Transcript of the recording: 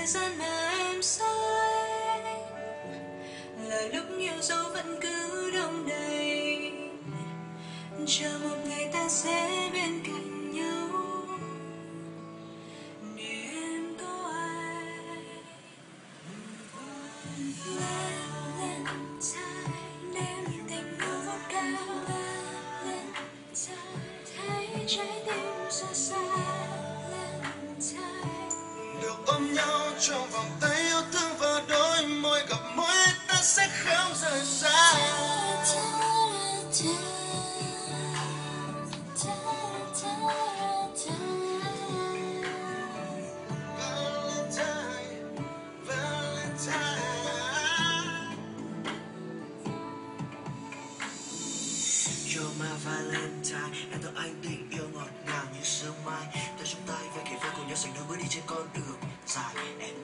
thời gian mà em sai, là lúc nhiều dấu vẫn cứ đong đầy, chờ một ngày ta sẽ bên cạnh nhau để em có ai. Valentine đêm tình yêu vút cao, Valentine thấy trái tim xa xa, Valentine được ôm nhau trong vòng tay yêu thương và đôi môi gặp môi ta sẽ không rời xa. Valentine, Valentine. You're my Valentine, em thương anh tình yêu ngọt ngào như sương mai. Ta chung tay với kề vai cùng nhau sánh đôi bước đi trên con đường dài. Em